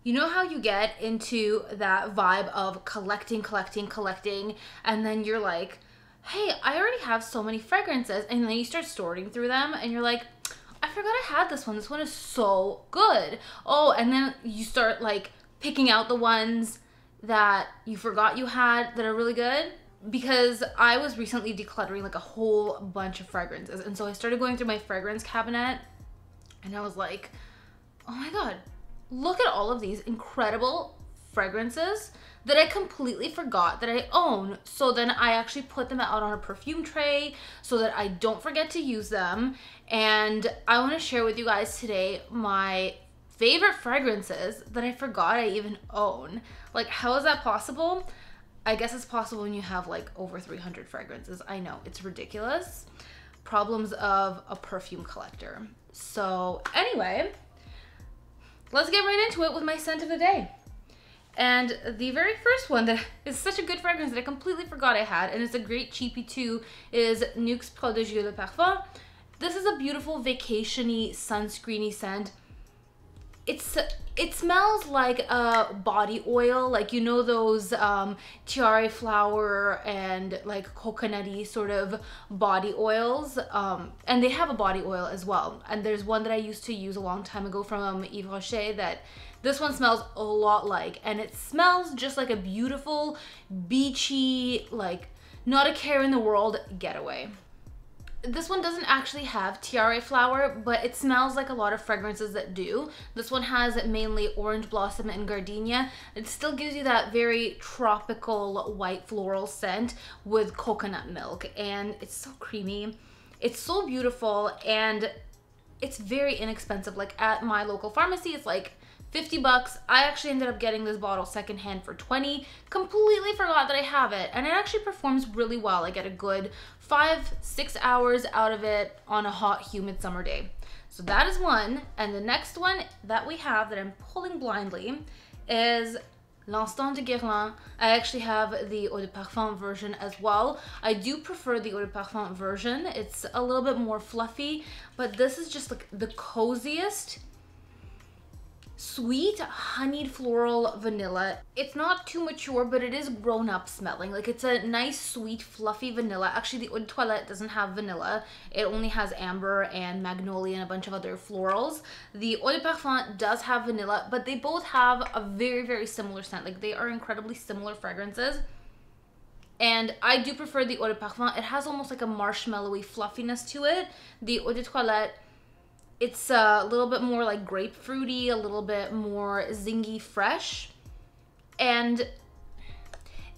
You know how you get into that vibe of collecting, and then you're like, hey, I already have so many fragrances, and then you start sorting through them, and you're like, I forgot I had this one. This one is so good. Oh, and then you start like picking out the ones that you forgot you had that are really good. Because I was recently decluttering like a whole bunch of fragrances, and so I started going through my fragrance cabinet, and I was like, oh my god, look at all of these incredible fragrances that I completely forgot that I own. So then I actually put them out on a perfume tray so that I don't forget to use them. And I want to share with you guys today my favorite fragrances that I forgot I even own. Like, how is that possible? I guess it's possible when you have like over 300 fragrances. I know, it's ridiculous. Problems of a perfume collector. So anyway, let's get right into it with my scent of the day. And the very first one that is such a good fragrance that I completely forgot I had, and it's a great cheapie too, is Nukes Prodigious Parfum. This is a beautiful vacation-y, sunscreeny scent. It smells like a body oil, like, you know, those tiare flower and like coconutty sort of body oils, and they have a body oil as well. And there's one that I used to use a long time ago from Yves Rocher that this one smells a lot like, and it smells just like a beautiful beachy, like not a care in the world getaway. This one doesn't actually have tiare flower, but it smells like a lot of fragrances that do. This one has mainly orange blossom and gardenia. It still gives you that very tropical white floral scent with coconut milk, and it's so creamy. It's so beautiful, and it's very inexpensive. Like at my local pharmacy, it's like 50 bucks. I actually ended up getting this bottle secondhand for 20. Completely forgot that I have it, and it actually performs really well. I get a good 5-6 hours out of it on a hot, humid summer day. So that is one. And the next one that we have that I'm pulling blindly is L'Instant de Guerlain. I actually have the Eau de Parfum version as well. I do prefer the Eau de Parfum version. It's a little bit more fluffy, but this is just like the coziest, sweet honeyed floral vanilla. It's not too mature, but it is grown up smelling. Like, it's a nice sweet fluffy vanilla. Actually, the Eau de Toilette doesn't have vanilla. It only has amber and magnolia and a bunch of other florals. The Eau de Parfum does have vanilla, but they both have a very, very similar scent. Like, they are incredibly similar fragrances. And I do prefer the Eau de Parfum. It has almost like a marshmallowy fluffiness to it. The Eau de Toilette, it's a little bit more like grapefruity, a little bit more zingy fresh, and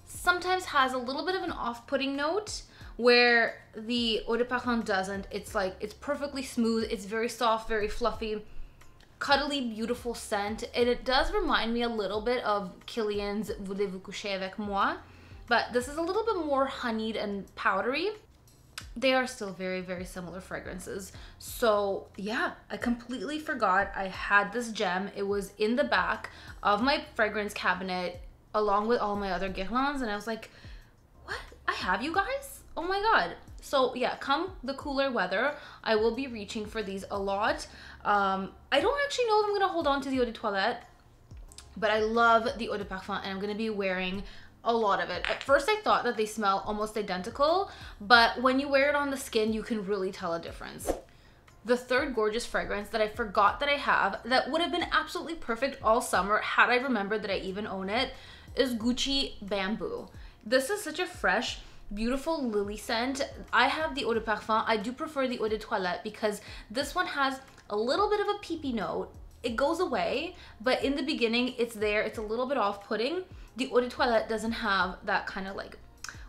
sometimes has a little bit of an off-putting note where the Eau de Parfum doesn't. It's like, it's perfectly smooth, it's very soft, very fluffy, cuddly, beautiful scent, and it does remind me a little bit of Kilian's Voulez-vous coucher avec moi, but this is a little bit more honeyed and powdery. They are still very, very similar fragrances. So yeah, I completely forgot I had this gem. It was in the back of my fragrance cabinet along with all my other Guerlains, and I was like, what? I have you guys? Oh my god. So yeah, come the cooler weather, I will be reaching for these a lot. I don't actually know if I'm gonna hold on to the Eau de Toilette, but I love the Eau de Parfum, and I'm gonna be wearing a lot of it. At first I thought that they smell almost identical, but when you wear it on the skin, you can really tell a difference. The third gorgeous fragrance that I forgot that I have, that would have been absolutely perfect all summer had I remembered that I even own it, is Gucci Bamboo. This is such a fresh, beautiful lily scent. I have the Eau de Parfum. I do prefer the Eau de Toilette because this one has a little bit of a peepee note. It goes away, but in the beginning it's there. It's a little bit off-putting. The Eau de Toilette doesn't have that kind of like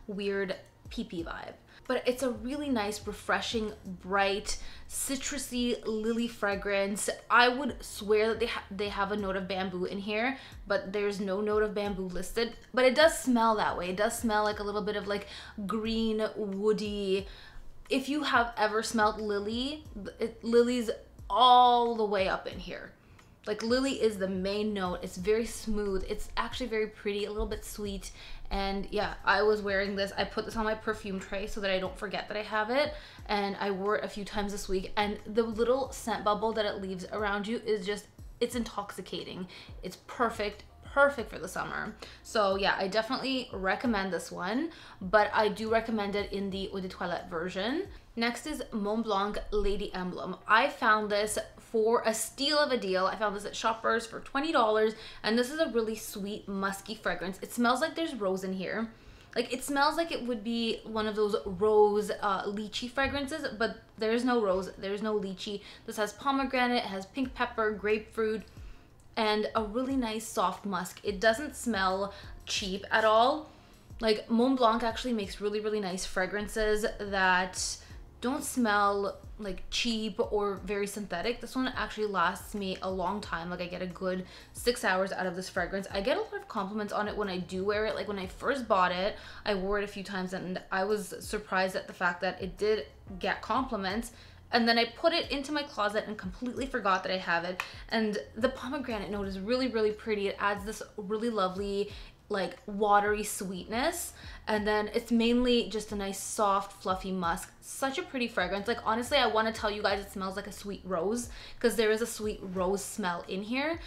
weird pee-pee vibe, but it's a really nice, refreshing, bright, citrusy lily fragrance. I would swear that they have a note of bamboo in here, but there's no note of bamboo listed, but it does smell that way. It does smell like a little bit of like green, woody. If you have ever smelled lily, lily's all the way up in here. Like, lily is the main note. It's very smooth. It's actually very pretty, a little bit sweet. And yeah, I was wearing this. I put this on my perfume tray so that I don't forget that I have it. And I wore it a few times this week. And the little scent bubble that it leaves around you is just it's intoxicating. It's perfect for the summer. So yeah, I definitely recommend this one, but I do recommend it in the eau de toilette version. Next is Mont Blanc Lady Emblem. I found this for a steal of a deal. I found this at Shoppers for $20, and this is a really sweet, musky fragrance. It smells like there's rose in here. Like, it smells like it would be one of those rose lychee fragrances, but there's no rose, there's no lychee. This has pomegranate, it has pink pepper, grapefruit, and a really nice soft musk. It doesn't smell cheap at all. Like, Mont Blanc actually makes really, really nice fragrances that don't smell like cheap or very synthetic. This one actually lasts me a long time. Like, I get a good 6 hours out of this fragrance. I get a lot of compliments on it when I do wear it. Like, when I first bought it, I wore it a few times and I was surprised at the fact that it did get compliments. And then I put it into my closet and completely forgot that I have it. And the pomegranate note is really, really pretty. It adds this really lovely, like, watery sweetness. And then it's mainly just a nice, soft, fluffy musk. Such a pretty fragrance. Like, honestly, I want to tell you guys it smells like a sweet rose, because there is a sweet rose smell in here,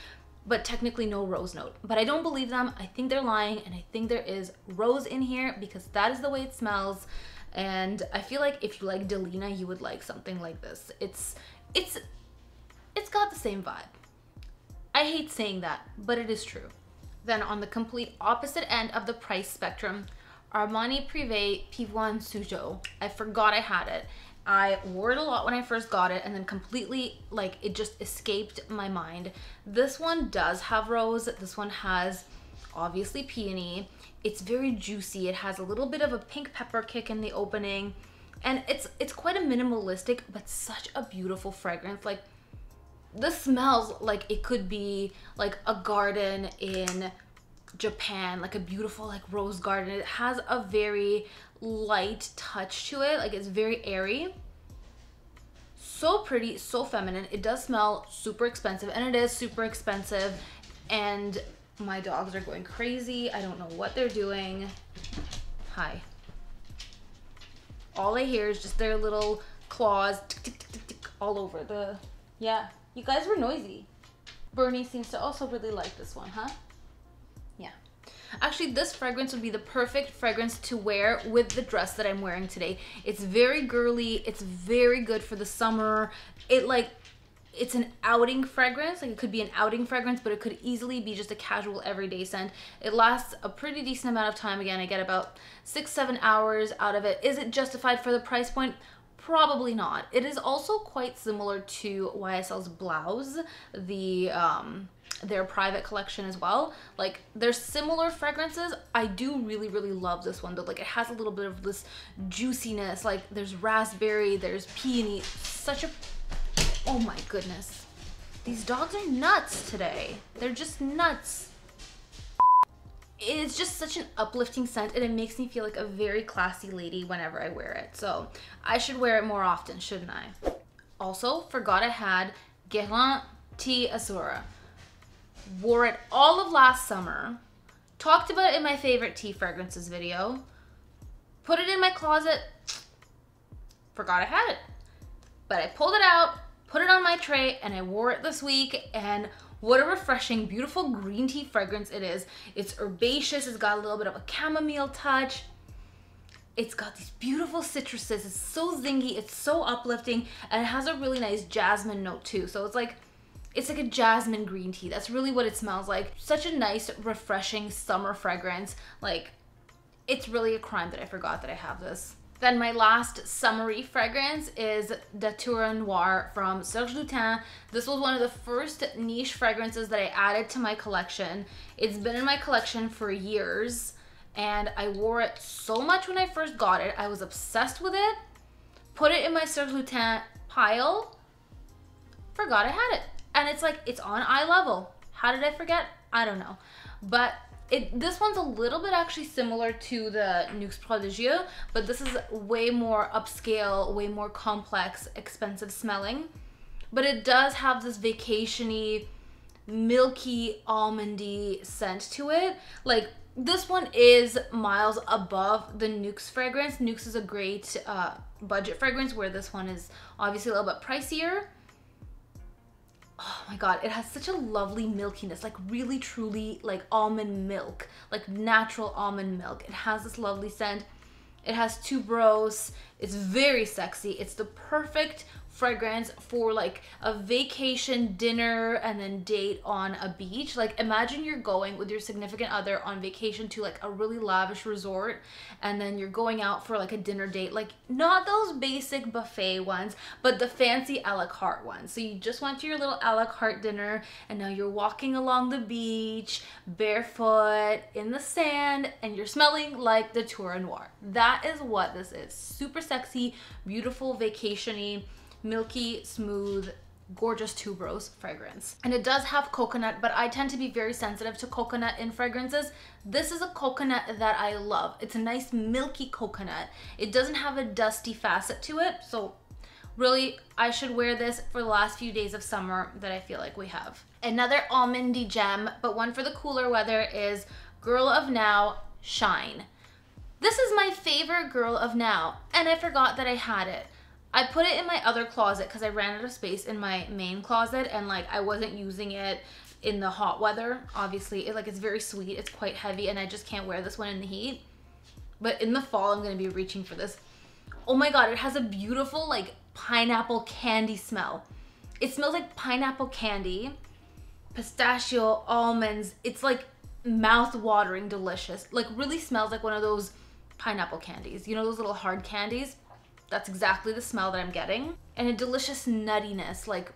but technically no rose note. But I don't believe them. I think they're lying, and I think there is rose in here because that is the way it smells. And I feel like if you like Delina, you would like something like this. It's got the same vibe. I hate saying that, but it is true. Then on the complete opposite end of the price spectrum, Armani Prive Pivoine Sujo. I forgot I had it. I wore it a lot when I first got it, and then completely, like, it just escaped my mind. This one does have rose. This one has obviously peony. It's very juicy. It has a little bit of a pink pepper kick in the opening, and it's quite a minimalistic but such a beautiful fragrance. Like, this smells like it could be like a garden in Japan, like a beautiful, like, rose garden. It has a very light touch to it. Like, it's very airy, so pretty, so feminine. It does smell super expensive, and it is super expensive, and my dogs are going crazy. I don't know what they're doing. Hi. All I hear is just their little claws tick, tick, tick, tick, tick, all over the... Yeah, you guys were noisy. Bernie seems to also really like this one, huh? Yeah. Actually, this fragrance would be the perfect fragrance to wear with the dress that I'm wearing today. It's very girly. It's very good for the summer. It's an outing fragrance. Like, it could be an outing fragrance, but it could easily be just a casual everyday scent. It lasts a pretty decent amount of time. Again, I get about 6-7 hours out of it. Is it justified for the price point? Probably not. It is also quite similar to YSL's Blouse, their private collection as well. Like, they're similar fragrances. I do really, really love this one though. Like, it has a little bit of this juiciness. Like, there's raspberry, there's peony. Such a... Oh my goodness. These dogs are nuts today. They're just nuts. It's just such an uplifting scent, and it makes me feel like a very classy lady whenever I wear it. So I should wear it more often, shouldn't I? Also, forgot I had Guerlain Tea Azura. Wore it all of last summer. Talked about it in my favorite tea fragrances video. Put it in my closet. Forgot I had it. But I pulled it out, put it on my tray, and I wore it this week, and what a refreshing, beautiful green tea fragrance it is. It's herbaceous, it's got a little bit of a chamomile touch. It's got these beautiful citruses. It's so zingy, it's so uplifting, and it has a really nice jasmine note too. So it's like a jasmine green tea. That's really what it smells like. Such a nice, refreshing summer fragrance. Like, it's really a crime that I forgot that I have this. Then my last summery fragrance is Datura Noir from Serge Lutens. This was one of the first niche fragrances that I added to my collection. It's been in my collection for years, and I wore it so much when I first got it. I was obsessed with it. Put it in my Serge Lutens pile. Forgot I had it. And it's like, it's on eye level. How did I forget? I don't know. But this one's a little bit actually similar to the Nukes Prodigious, but this is way more upscale, way more complex, expensive smelling. But it does have this vacation-y, milky, almondy scent to it. Like, this one is miles above the Nukes fragrance. Nukes is a great budget fragrance, where this one is obviously a little bit pricier. Oh my god, it has such a lovely milkiness, like really truly like almond milk, like natural almond milk. It has this lovely scent. It has tuberose. It's very sexy. It's the perfect fragrance for like a vacation dinner and then date on a beach. Like imagine you're going with your significant other on vacation to like a really lavish resort, and then you're going out for like a dinner date, like not those basic buffet ones, but the fancy a la carte ones. So you just went to your little a la carte dinner and now you're walking along the beach barefoot in the sand and you're smelling like the Noir. That is what this is. Super sexy, beautiful, vacation-y, milky, smooth, gorgeous tuberose fragrance. And it does have coconut, but I tend to be very sensitive to coconut in fragrances. This is a coconut that I love. It's a nice milky coconut. It doesn't have a dusty facet to it, so really I should wear this for the last few days of summer that I feel like we have. Another almondy gem, but one for the cooler weather, is Girl of Now Shine. This is my favorite Girl of Now, and I forgot that I had it. I put it in my other closet because I ran out of space in my main closet, and like I wasn't using it in the hot weather. Obviously, it's very sweet, it's quite heavy, and I just can't wear this one in the heat. But in the fall, I'm gonna be reaching for this. Oh my god, it has a beautiful like pineapple candy smell. It smells like pineapple candy, pistachio, almonds. It's like mouth-watering delicious. Like really smells like one of those pineapple candies. You know those little hard candies? That's exactly the smell that I'm getting. And a delicious nuttiness, like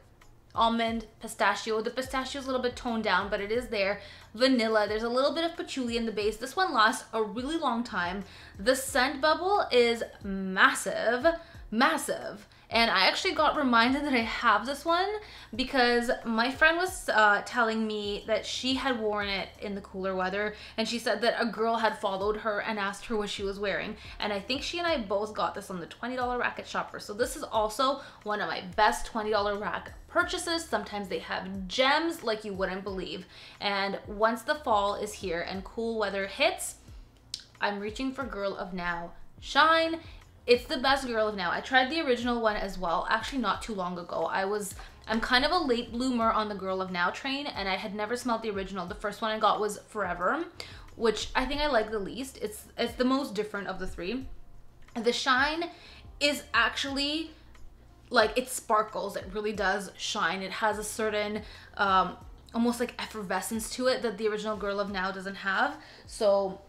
almond, pistachio. The pistachio is a little bit toned down, but it is there. Vanilla, there's a little bit of patchouli in the base. This one lasts a really long time. The scent bubble is massive, massive. And I actually got reminded that I have this one because my friend was telling me that she had worn it in the cooler weather, and she said that a girl had followed her and asked her what she was wearing. And I think she and I both got this on the $20 rack at Shopper. So this is also one of my best $20 rack purchases. Sometimes they have gems like you wouldn't believe. And once the fall is here and cool weather hits, I'm reaching for Girl of Now Shine. It's the best Girl of Now. I tried the original one as well, actually not too long ago. I'm kind of a late bloomer on the Girl of Now train, and I had never smelled the original. The first one I got was Forever, which I think I like the least. It's the most different of the three. The shine is actually like, it sparkles. It really does shine. It has a certain almost like effervescence to it that the original Girl of Now doesn't have. So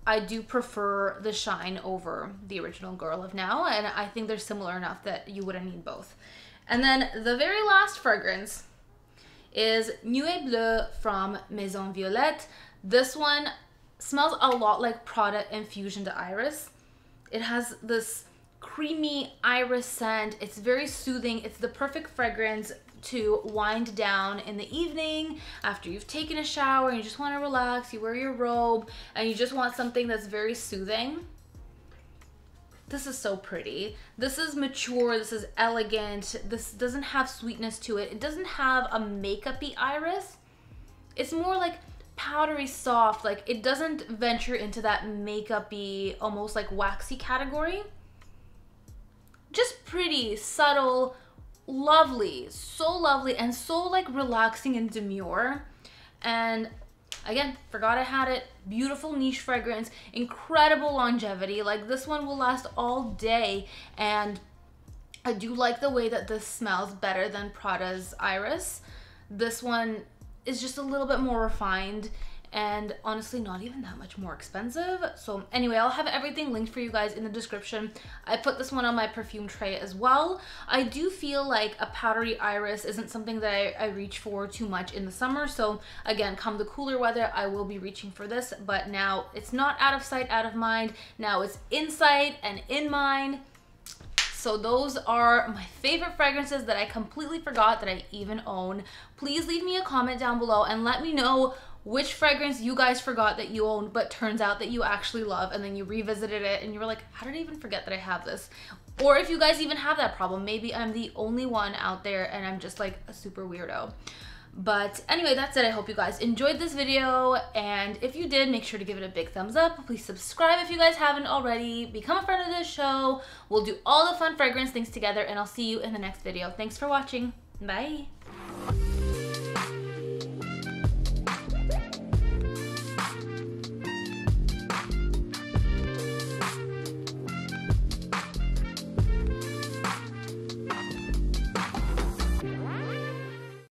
I do prefer the shine over the original Girl of Now, and I think they're similar enough that you wouldn't need both. And then the very last fragrance is Nuit Bleue from Maison Violette. This one smells a lot like Prada Infusion de Iris. It has this creamy iris scent. It's very soothing. It's the perfect fragrance to wind down in the evening after you've taken a shower and you just want to relax. You wear your robe and you just want something that's very soothing. This is so pretty. This is mature. This is elegant. This doesn't have sweetness to it. It doesn't have a makeup-y iris. It's more like powdery soft. Like it doesn't venture into that makeup-y, almost like waxy category. Just pretty, subtle, lovely, so lovely, and so like relaxing and demure. And again, forgot I had it. Beautiful niche fragrance, incredible longevity. Like this one will last all day, and I do like the way that this smells better than Prada's Iris. This one is just a little bit more refined, and honestly not even that much more expensive. So anyway, I'll have everything linked for you guys in the description. I put this one on my perfume tray as well. I do feel like a powdery iris isn't something that I reach for too much in the summer. So again, come the cooler weather, I will be reaching for this, but now it's not out of sight, out of mind. Now it's in sight and in mind. So those are my favorite fragrances that I completely forgot that I even own. Please leave me a comment down below and let me know which fragrance you guys forgot that you owned but turns out that you actually love, and then you revisited it and you were like, how did I even forget that I have this? Or if you guys even have that problem, maybe I'm the only one out there and I'm just like a super weirdo. But anyway, that's it. I hope you guys enjoyed this video, and if you did, make sure to give it a big thumbs up. Please subscribe if you guys haven't already. Become a friend of this show. We'll do all the fun fragrance things together, and I'll see you in the next video. Thanks for watching. Bye.